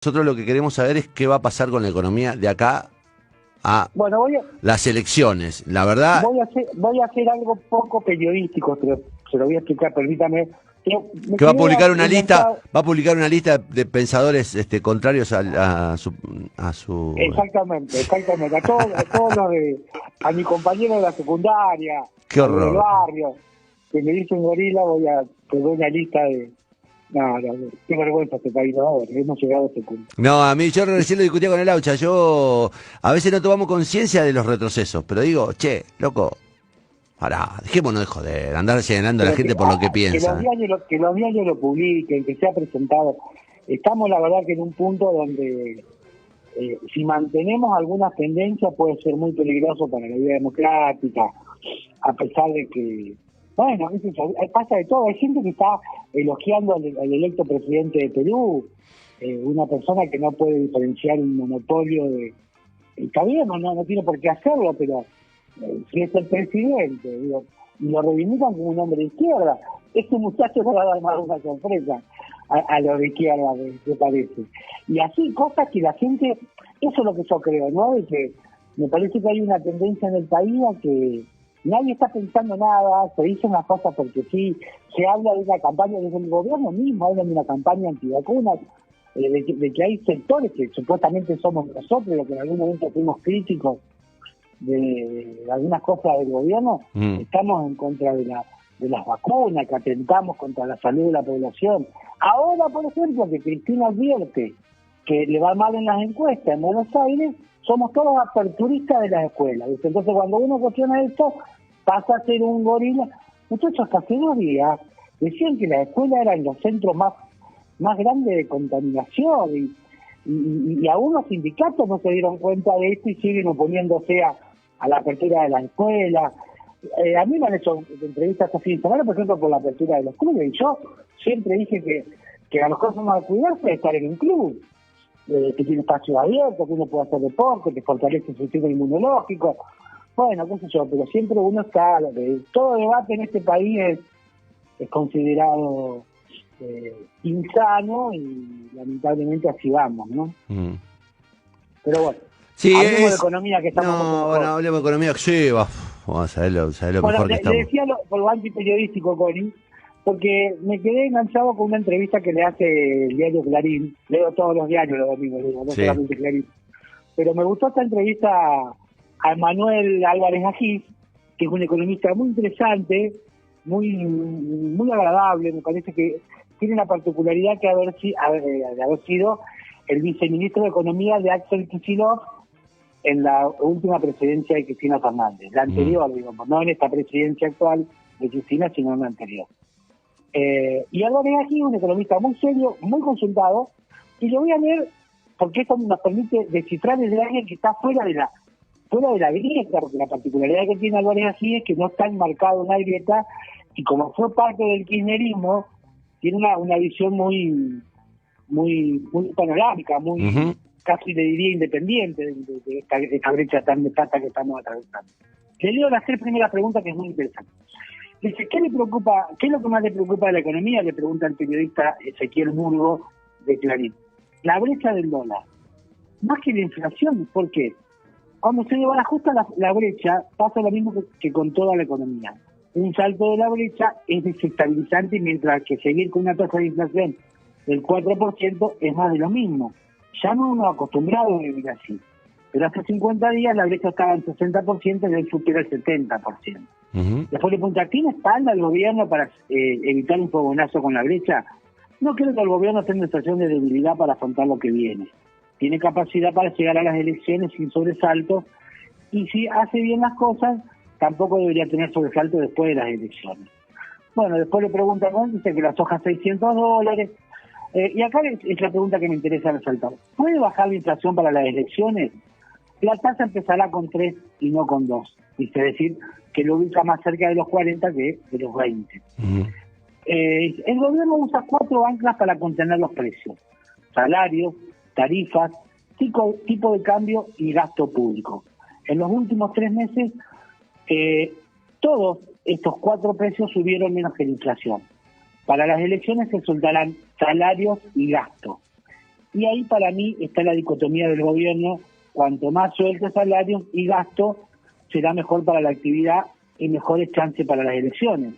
Nosotros lo que queremos saber es qué va a pasar con la economía de acá a Bueno, las elecciones. La verdad, voy a hacer algo poco periodístico, pero se lo voy a explicar, permítame. Me que va a quedé publicar una lista, enganchado. va a publicar una lista de pensadores contrarios a su Exactamente, a todos a mi compañero de la secundaria, qué a los del horror. barrio, que me dicen gorila, voy a tener una lista de... No, qué vergüenza este país ahora, hemos llegado a este punto. No, a mí yo recién lo discutía con el Aucha, yo a veces no tomamos conciencia de los retrocesos, pero digo, che, loco, pará, dejémonos de joder, andar llenando a la Pero gente por lo que que los piensa. diarios que los diarios lo publiquen, que sea presentado. Estamos, la verdad, que en un punto donde si mantenemos algunas tendencias puede ser muy peligroso para la vida democrática, a pesar de que, bueno, pasa de todo. Hay gente que está elogiando al electo presidente de Perú, una persona que no puede diferenciar un monopolio de... Está bien, no tiene por qué hacerlo, pero si es el presidente, digo, y lo reivindican como un hombre de izquierda, este muchacho no va a dar más una sorpresa a lo de izquierda, me parece. Y así cosas que la gente, eso es lo que yo creo, ¿no? De que me parece que hay una tendencia en el país a que nadie está pensando nada, se dicen las cosas porque sí, se habla de una campaña, desde el gobierno mismo habla de una campaña antivacunas, de que hay sectores que supuestamente somos nosotros, los que en algún momento fuimos críticos de algunas cosas del gobierno, estamos en contra de las vacunas, que atentamos contra la salud de la población. Ahora, por ejemplo, que Cristina advierte que le va mal en las encuestas en Buenos Aires, somos todos aperturistas de las escuelas. ¿Viste? Entonces, cuando uno cuestiona esto, pasa a ser un gorila. Muchachos, hasta hace 2 días decían que las escuelas eran los centros más grandes de contaminación y aún los sindicatos no se dieron cuenta de esto y siguen oponiéndose a la apertura de las escuelas. A mí me han hecho entrevistas este fin de semana, por ejemplo, por la apertura de los clubes, y yo siempre dije que a lo mejor somos a cuidarse de estar en un club, que tiene espacios abiertos, que uno puede hacer deporte, que fortalece su sistema inmunológico. Bueno, qué sé yo, pero siempre uno está... todo debate en este país es considerado insano y lamentablemente así vamos, ¿no? Pero bueno, Sí, hablemos de economía, que estamos mucho no, mejor. bueno, hablemos de economía, sí, vamos a saber lo Bueno, mejor que le estamos. decía por lo antiperiodístico, Connie, porque me quedé enganchado con una entrevista que le hace el diario Clarín. Leo todos los diarios los domingos, no Sí. solamente Clarín. Pero me gustó esta entrevista a Manuel Álvarez Agis, que es un economista muy interesante, muy agradable. Me parece que tiene la particularidad de haber sido el viceministro de Economía de Axel Kicillof en la última presidencia de Cristina Fernández, la anterior, digamos, no en esta presidencia actual de Cristina, sino en la anterior. Y Álvarez Agis, un economista muy serio, muy consultado, y lo voy a leer porque esto nos permite descifrar desde alguien que está fuera de la grieta, porque la particularidad que tiene Álvarez Agis es que no está enmarcado en una grieta, y como fue parte del kirchnerismo, tiene una visión muy panorámica, casi le diría independiente de esta brecha tan nefasta que estamos atravesando. Le leo las 3 primeras preguntas, que es muy interesante. Dice, ¿qué es lo que más le preocupa de la economía? Le pregunta el periodista Ezequiel Burgo de Clarín. La brecha del dólar. Más que la inflación, ¿por qué? Cuando se ajusta la brecha, pasa lo mismo que con toda la economía. Un salto de la brecha es desestabilizante, mientras que seguir con una tasa de inflación del 4% es más de lo mismo. Ya no uno acostumbrado a vivir así. Pero hace 50 días la brecha estaba en 60% y hoy supera el 70%. Después le pregunta, ¿tiene espalda el gobierno para evitar un fogonazo con la brecha? No creo que el gobierno esté en una situación de debilidad para afrontar lo que viene. Tiene capacidad para llegar a las elecciones sin sobresaltos, y si hace bien las cosas, tampoco debería tener sobresaltos después de las elecciones. Bueno, después le preguntan, dice que la soja $600, y acá es la pregunta que me interesa resaltar. ¿Puede bajar la inflación para las elecciones? La tasa empezará con 3 y no con 2. Es decir, que lo ubica más cerca de los 40 que de los 20. El gobierno usa 4 anclas para contener los precios: salarios, tarifas, tipo de cambio y gasto público. En los últimos 3 meses, todos estos 4 precios subieron menos que la inflación. Para las elecciones se soltarán salarios y gastos. Y ahí para mí está la dicotomía del gobierno: cuanto más suelte salarios y gasto, será mejor para la actividad y mejores chances para las elecciones.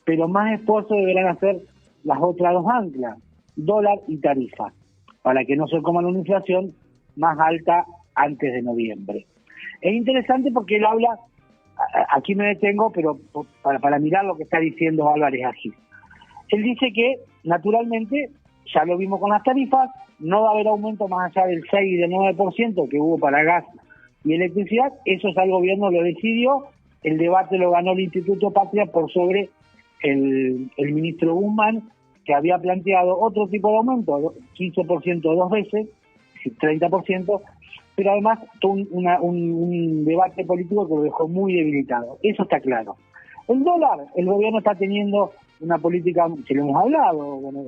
Pero más esfuerzo deberán hacer las otras dos anclas, dólar y tarifa, para que no se coma una inflación más alta antes de noviembre. Es interesante porque él habla, aquí me detengo, pero para mirar lo que está diciendo Álvarez Agis. Él dice que, naturalmente, ya lo vimos con las tarifas, no va a haber aumento más allá del 6 y del 9% que hubo para gas y electricidad. Eso ya el gobierno lo decidió, el debate lo ganó el Instituto Patria por sobre el ministro Guzmán, que había planteado otro tipo de aumento, 15% dos veces, 30%, pero además tuvo un debate político que lo dejó muy debilitado. Eso está claro. El dólar, el gobierno está teniendo una política, que lo hemos hablado, bueno,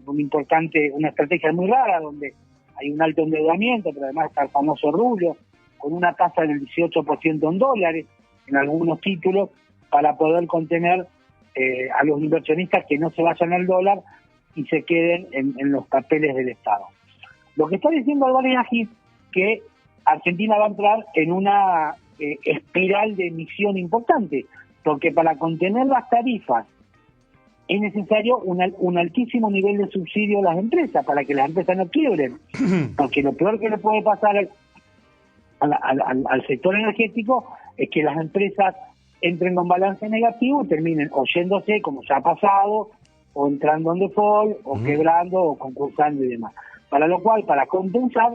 una estrategia muy rara, donde hay un alto endeudamiento, pero además está el famoso rublo, con una tasa del 18% en dólares, en algunos títulos, para poder contener a los inversionistas que no se vayan al dólar y se queden en los papeles del Estado. Lo que está diciendo Álvarez Agis, que Argentina va a entrar en una espiral de emisión importante, porque para contener las tarifas es necesario un altísimo nivel de subsidio a las empresas, para que las empresas no quiebren, porque lo peor que le puede pasar al sector energético es que las empresas entren con balance negativo y terminen oyéndose, como ya ha pasado, o entrando en default, o quebrando, o concursando y demás. Para lo cual, para compensar,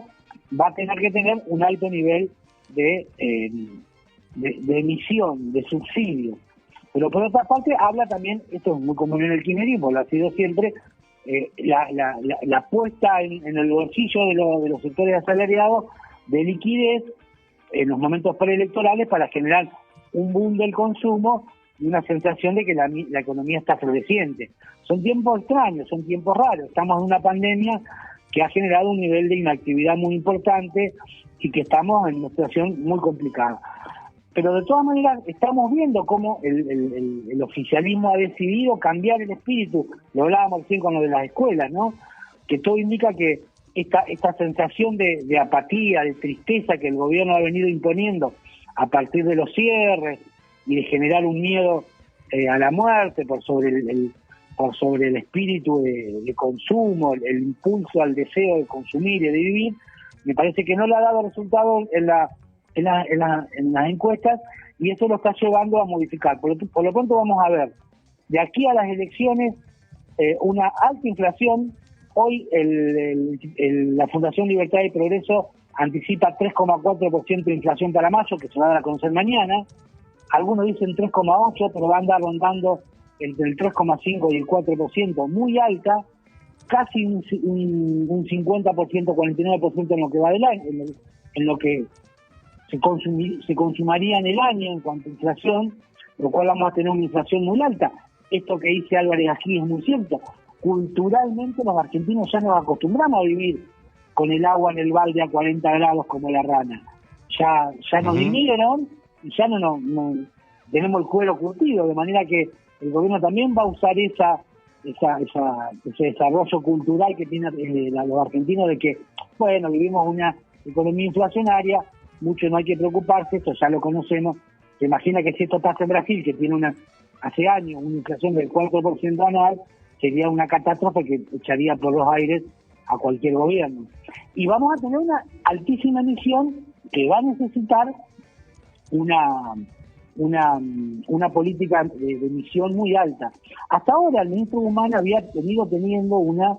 va a tener que tener un alto nivel de emisión, de subsidio. Pero por otra parte, habla también, esto es muy común en el kirchnerismo, lo ha sido siempre, la puesta en el bolsillo de los sectores asalariados de liquidez en los momentos preelectorales para generar un boom del consumo y una sensación de que la economía está floreciente. Son tiempos extraños, son tiempos raros. Estamos en una pandemia que ha generado un nivel de inactividad muy importante y que estamos en una situación muy complicada. Pero de todas maneras estamos viendo cómo el oficialismo ha decidido cambiar el espíritu. Lo hablábamos recién con lo de las escuelas, ¿no? Que todo indica que esta sensación de apatía, de tristeza que el gobierno ha venido imponiendo a partir de los cierres y de generar un miedo a la muerte por sobre el espíritu de consumo, el impulso al deseo de consumir y de vivir, me parece que no le ha dado resultados en las encuestas, y eso lo está llevando a modificar. Por lo pronto vamos a ver, de aquí a las elecciones, una alta inflación. Hoy la Fundación Libertad y Progreso anticipa 3,4% de inflación para mayo, que se va a dar a conocer mañana. Algunos dicen 3,8%, pero va a andar rondando entre el 3,5% y el 4%, muy alta, casi un 50%, 49% en lo que va del año, en lo que se consumaría en el año en cuanto a inflación, lo cual vamos a tener una inflación muy alta. Esto que dice Álvarez aquí es muy cierto. Culturalmente los argentinos ya nos acostumbramos a vivir con el agua en el balde a 40 grados como la rana. Ya nos vinieron y ya no tenemos el cuero curtido, de manera que el gobierno también va a usar ese desarrollo cultural que tienen los argentinos de que, bueno, vivimos una economía inflacionaria, mucho no hay que preocuparse, esto ya lo conocemos. Se imagina que si esto pasa en Brasil, que tiene hace años una inflación del 4% anual, sería una catástrofe que echaría por los aires a cualquier gobierno. Y vamos a tener una altísima emisión que va a necesitar una política de emisión muy alta. Hasta ahora el ministro Guzmán había teniendo una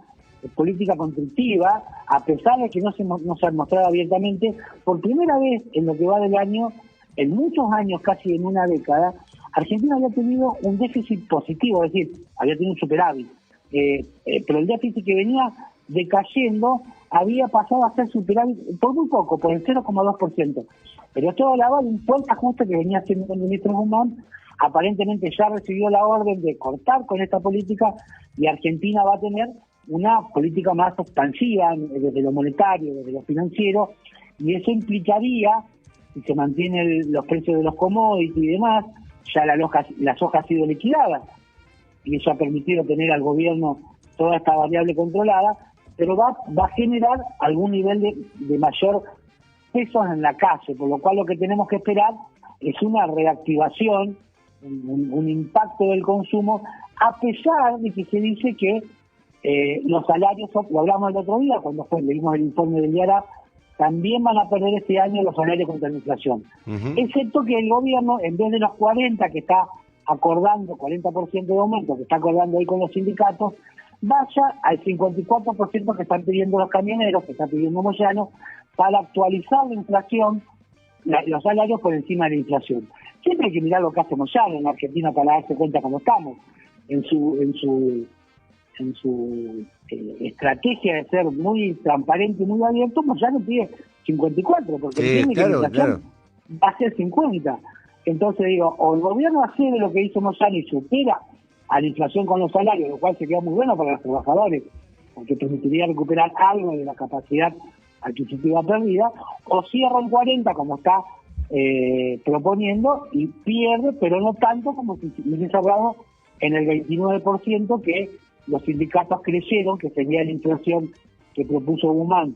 política constructiva, a pesar de que no se ha mostrado abiertamente. Por primera vez en lo que va del año, en muchos años, casi en una década, Argentina había tenido un déficit positivo, es decir, había tenido un superávit, pero el déficit que venía decayendo había pasado a ser superávit por muy poco, por el 0,2%. Pero esto hablaba de un fuerte ajuste que venía haciendo el ministro Guzmán. Aparentemente ya recibió la orden de cortar con esta política y Argentina va a tener una política más expansiva desde lo monetario, desde lo financiero, y eso implicaría, si se mantienen los precios de los commodities y demás, ya la soja ha sido liquidada, y eso ha permitido tener al gobierno toda esta variable controlada, pero va a generar algún nivel de mayor peso en la calle, por lo cual lo que tenemos que esperar es una reactivación, un impacto del consumo, a pesar de que se dice que los salarios, lo hablamos el otro día cuando leímos el informe del IARA, también van a perder este año los salarios contra la inflación. Excepto que el gobierno, en vez de los 40 que está acordando, 40% de aumento que está acordando ahí con los sindicatos, vaya al 54% que están pidiendo los camioneros, que está pidiendo Moyano, para actualizar la inflación, los salarios por encima de la inflación. Siempre hay que mirar lo que hace Moyano en Argentina para darse cuenta cómo estamos. En su estrategia de ser muy transparente y muy abierto, Moyano pide 54, porque entiende que la inflación va a ser 50. Entonces digo, o el gobierno hace de lo que hizo Moyano y supera a la inflación con los salarios, lo cual sería muy bueno para los trabajadores, porque permitiría recuperar algo de la capacidad adquisitiva perdida, o cierra en 40 como está proponiendo y pierde, pero no tanto como si hubiese cerrado en el 29% que los sindicatos creyeron que sería la inflación que propuso Guzmán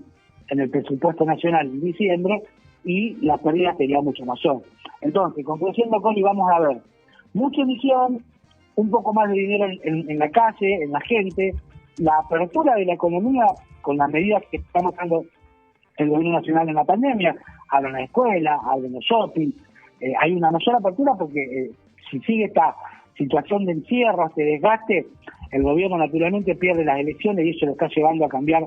en el presupuesto nacional en diciembre, y la pérdida sería mucho mayor. Entonces, conclusión, Coli, vamos a ver mucha emisión, un poco más de dinero en la calle, en la gente, la apertura de la economía con las medidas que estamos dando el gobierno nacional en la pandemia, abren las escuelas, abren los shopping, hay una mayor apertura porque si sigue esta situación de encierro, este desgaste, el gobierno naturalmente pierde las elecciones y eso lo está llevando a cambiar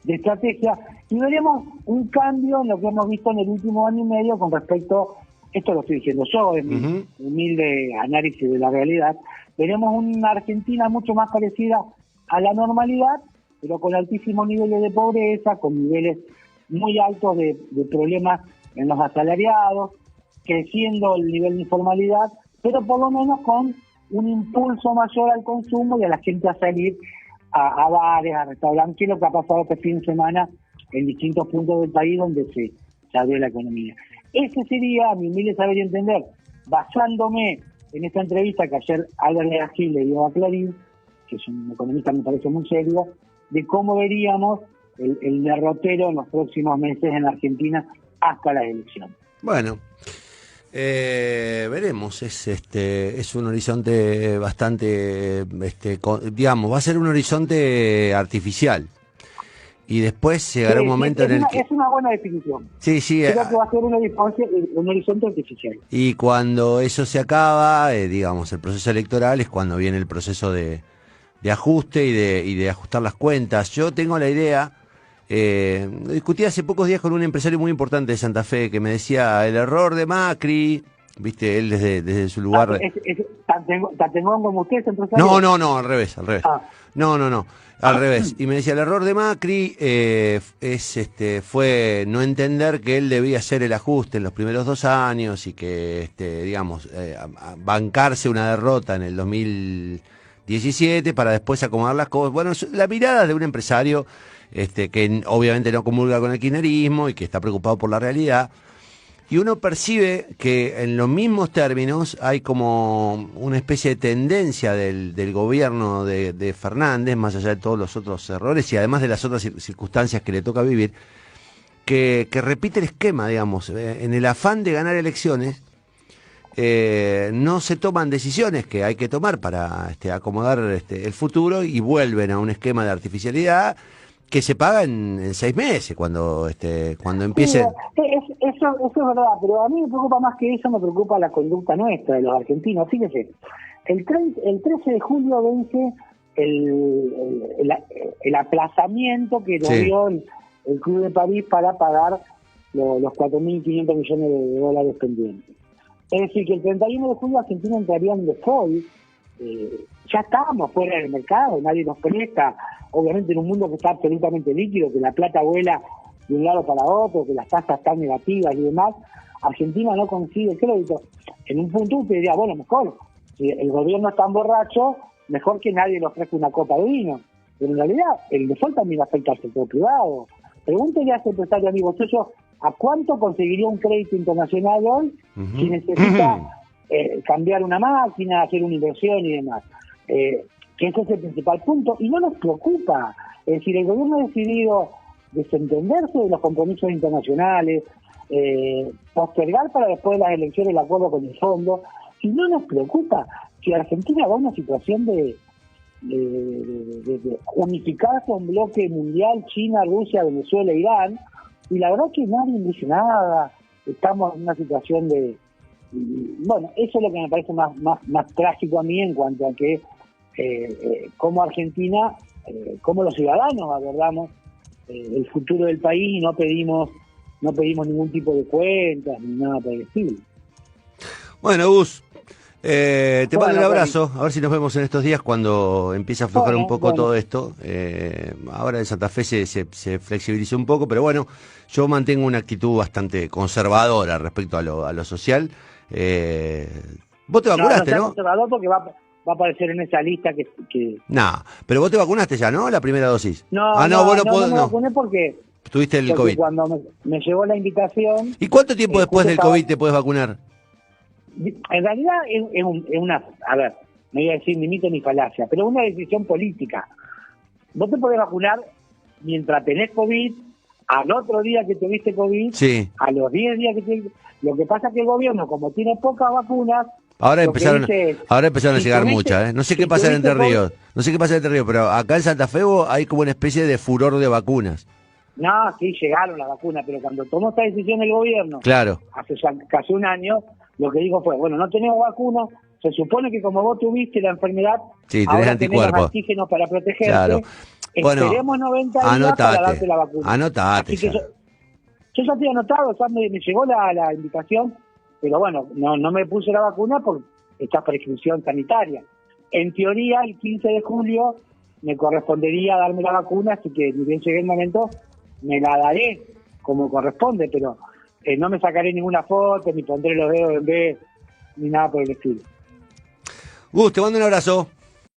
de estrategia, y veremos un cambio en lo que hemos visto en el último año y medio con respecto, esto lo estoy diciendo yo, en mi humilde análisis de la realidad, veremos una Argentina mucho más parecida a la normalidad, pero con altísimos niveles de pobreza, con niveles muy altos de problemas en los asalariados, creciendo el nivel de informalidad, pero por lo menos con un impulso mayor al consumo y a la gente a salir a bares, a restaurantes, que es lo que ha pasado este fin de semana en distintos puntos del país donde se abrió la economía. Ese sería, a mi humilde saber y entender, basándome en esta entrevista que ayer Albert Gil le dio a Clarín, que es un economista, me parece muy serio, de cómo veríamos el derrotero en los próximos meses en la Argentina hasta las elecciones. Bueno, veremos, es un horizonte bastante, digamos, va a ser un horizonte artificial. Y después llegará un momento en el que... Es una buena definición. Sí. Creo que va a ser un horizonte artificial. Y cuando eso se acaba, digamos, el proceso electoral es cuando viene el proceso de ajuste y de ajustar las cuentas. Yo tengo la idea, discutí hace pocos días con un empresario muy importante de Santa Fe que me decía el error de Macri, viste, él desde su lugar... ¿Tan como usted, empresario? No, al revés. No, al revés. Y me decía, el error de Macri fue no entender que él debía hacer el ajuste en los primeros 2 años y que, digamos, bancarse una derrota en el 2017 para después acomodar las cosas. Bueno, la mirada de un empresario que obviamente no comulga con el kirchnerismo y que está preocupado por la realidad. Y uno percibe que en los mismos términos hay como una especie de tendencia del gobierno de Fernández, más allá de todos los otros errores y además de las otras circunstancias que le toca vivir, que repite el esquema, digamos, en el afán de ganar elecciones, no se toman decisiones que hay que tomar para acomodar el futuro y vuelven a un esquema de artificialidad que se paga en 6 meses cuando empiece. Sí, eso es verdad, pero a mí me preocupa más que eso, me preocupa la conducta nuestra de los argentinos. Fíjese, el 13 de julio vence el aplazamiento que nos dio el Club de París para pagar los 4.500 millones de dólares pendientes. Es decir, que el 31 de julio Argentina entraría en default. Ya estábamos fuera del mercado, nadie nos presta, obviamente en un mundo que está absolutamente líquido, que la plata vuela de un lado para otro, que las tasas están negativas y demás. Argentina no consigue crédito. En un punto usted diría, bueno, mejor, si el gobierno es tan borracho, mejor que nadie le ofrezca una copa de vino. Pero en realidad el default también afecta al sector privado. Pregúntele a ese empresario amigo suyo, ¿a cuánto conseguiría un crédito internacional hoy si necesita cambiar una máquina, hacer una inversión y demás? Que ese es el principal punto, y no nos preocupa. Es decir, el gobierno ha decidido desentenderse de los compromisos internacionales, postergar para después de las elecciones el acuerdo con el fondo, y no nos preocupa que Argentina va a una situación de unificarse a un bloque mundial, China, Rusia, Venezuela, Irán, y la verdad que nadie dice nada, estamos en una situación de... Bueno, eso es lo que me parece más trágico a mí en cuanto a que como Argentina, como los ciudadanos abordamos el futuro del país y no pedimos ningún tipo de cuentas ni nada por el estilo. Bueno, Gus, te mando un abrazo, a ver si nos vemos en estos días cuando empiece a aflojar un poco todo esto. Ahora en Santa Fe se flexibilizó un poco, pero bueno, yo mantengo una actitud bastante conservadora respecto a lo social. Vos te vacunaste, ¿no? Conservador porque va a aparecer en esa lista que... Nah, pero vos te vacunaste ya, ¿no? La primera dosis. No, vos no me vacuné porque... Tuviste el COVID. Cuando me llegó la invitación... ¿Y cuánto tiempo después del COVID te puedes vacunar? En realidad es una... A ver, no voy a decir ni mito ni falacia, pero es una decisión política. Vos te podés vacunar mientras tenés COVID, al otro día que tuviste COVID, sí, a los 10 días que tuviste... Lo que pasa es que el gobierno, como tiene pocas vacunas... Ahora empezaron a llegar muchas, ¿eh? No sé qué pasa en Entre Ríos. No sé qué pasa en Entre Ríos, pero acá en Santa Fe hay como una especie de furor de vacunas. No, sí, llegaron las vacunas, pero cuando tomó esta decisión el gobierno, claro, hace ya casi un año, lo que dijo fue, bueno, no tenemos vacunas, se supone que como vos tuviste la enfermedad, sí, ahora anticuerpos, tenés antígenos para protegerte, claro. Bueno, esperemos 90 días para darte la vacuna. Anotate. Así que yo ya estoy anotado, ya me llegó la invitación, pero bueno, no me puse la vacuna por esta prescripción sanitaria. En teoría, el 15 de julio me correspondería darme la vacuna, así que ni bien llegue el momento, me la daré como corresponde, pero no me sacaré ninguna foto, ni pondré los dedos en B, ni nada por el estilo. Gus, te mando un abrazo.